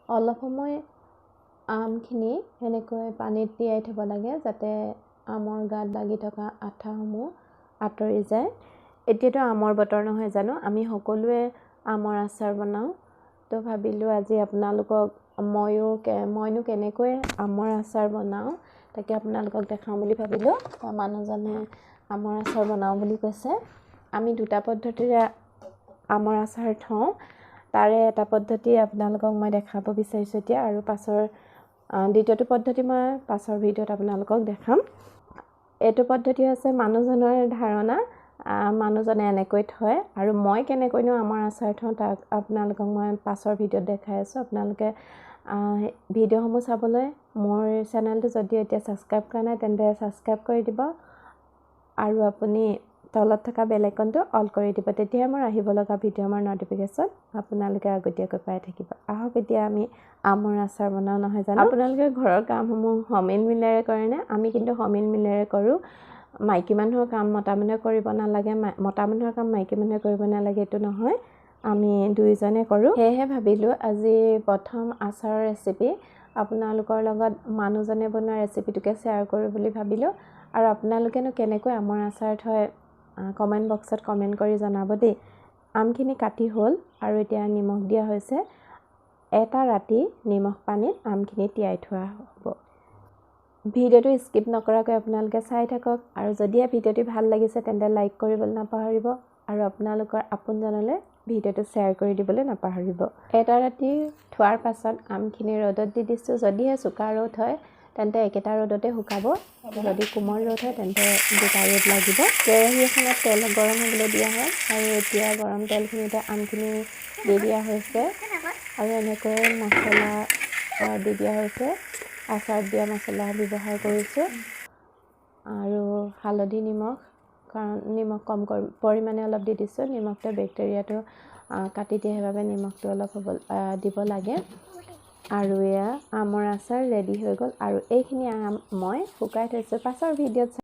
অলপ সময় আমখিনি এনেকৈ পানীত তিয়াই থ'ব লাগে যাতে আমৰ গাত লাগি থকা আঠাসমূহ আঁতৰি যায়। এতিয়াতো আমৰ বতৰ নহয় জানো, আমি সকলোৱে আমৰ আচাৰ বনাওঁ। তো ভাবিলোঁ আজি আপোনালোকক মইনো কেনেকৈ আমৰ আচাৰ বনাওঁ তাকে আপোনালোকক দেখাওঁ বুলি ভাবিলোঁ। মানুহজনে আমৰ আচাৰ বনাওঁ বুলি কৈছে। আমি দুটা পদ্ধতিৰে আমৰ আচাৰ থওঁ, তাৰে এটা পদ্ধতি আপোনালোকক মই দেখাব বিচাৰিছোঁ এতিয়া, আৰু দ্বিতীয়টো পদ্ধতি মই পাছৰ ভিডিঅ'ত আপোনালোকক দেখাম। এইটো পদ্ধতি হৈছে মানুহজনৰ ধাৰণা, মানুহজনে এনেকৈ থয়, আৰু মই কেনেকৈনো আমৰ আচাৰ থওঁ তাক আপোনালোকক মই পাছৰ ভিডিঅ'ত দেখাই আছোঁ। আপোনালোকে ভিডিঅ'সমূহ চাবলৈ মোৰ চেনেলটো যদি এতিয়া ছাবস্ক্ৰাইব কৰা নাই তেন্তে ছাবস্ক্ৰাইব কৰি দিব, আৰু আপুনি তলত থকা বেল আইকনটো অল কৰি দিব, তেতিয়াহে মোৰ আহিব লগা ভিডিঅ'ৰ নটিফিকেশ্যন আপোনালোকে আগতীয়াকৈ পাই থাকিব। আহক এতিয়া আমি আমৰ আচাৰ বনাওঁ নহয় জানো। আপোনালোকে ঘৰৰ কামসমূহ সমিল মিলেৰে কৰেনে? আমি কিন্তু সমিল মিলেৰে কৰোঁ। মাইকী মানুহৰ কাম মতা মানুহে কৰিব নালাগে, মতা মানুহৰ কাম মাইকী মানুহে কৰিব নালাগে, এইটো নহয়, আমি দুয়োজনে কৰোঁ। সেয়েহে ভাবিলোঁ আজি প্ৰথম আচাৰৰ ৰেচিপি আপোনালোকৰ লগত মানুহজনে বনোৱা ৰেচিপিটোকে শ্বেয়াৰ কৰোঁ বুলি ভাবিলোঁ। আৰু আপোনালোকেনো কেনেকৈ আমৰ আচাৰ থয় কমেণ্ট বক্সত কমেণ্ট কৰি জনাব দেই। আমখিনি কাটি হ'ল আৰু এতিয়া নিমখ দিয়া হৈছে। এটা ৰাতি নিমখ পানীত আমখিনি তিয়াই থোৱা হ'ব। ভিডিঅ'টো স্কিপ নকৰাকৈ আপোনালোকে চাই থাকক, আৰু যদিহে ভিডিঅ'টো ভাল লাগিছে তেন্তে লাইক কৰিবলৈ নাপাহৰিব, আৰু আপোনালোকৰ আপোনজনলৈ ভিডিঅ'টো শ্বেয়াৰ কৰি দিবলৈ নাপাহৰিব। এটা ৰাতি থোৱাৰ পাছত আমখিনি ৰ'দত দি দিছোঁ। যদিহে চোকা ৰ'দ হয় তেন্তে একেটা ৰ'দতে শুকাব, যদি কোমল ৰ'দ হয় তেন্তে দুটা ৰ'দ লাগিব। কেৰাহী এখনত তেল গৰম হ'বলৈ দিয়া হয়, আৰু এতিয়া গৰম তেলখিনিতে আমখিনি দি দিয়া হৈছে, আৰু এনেকৈ মছলা দি দিয়া হৈছে। আচাৰত দিয়া মছলা ব্যৱহাৰ কৰিছোঁ, আৰু হালধি নিমখ, কাৰণ নিমখ কম পৰিমাণে অলপ দি দিছোঁ। নিমখটোৱে বেক্টেৰিয়াটো কাটি দিয়ে, সেইবাবে নিমখটো অলপ দিব লাগে। আৰু এয়া আমৰ আচাৰ ৰেডি হৈ গ'ল, আৰু এইখিনি আম মই শুকাই থৈছোঁ। পাছৰ ভিডিঅ'ত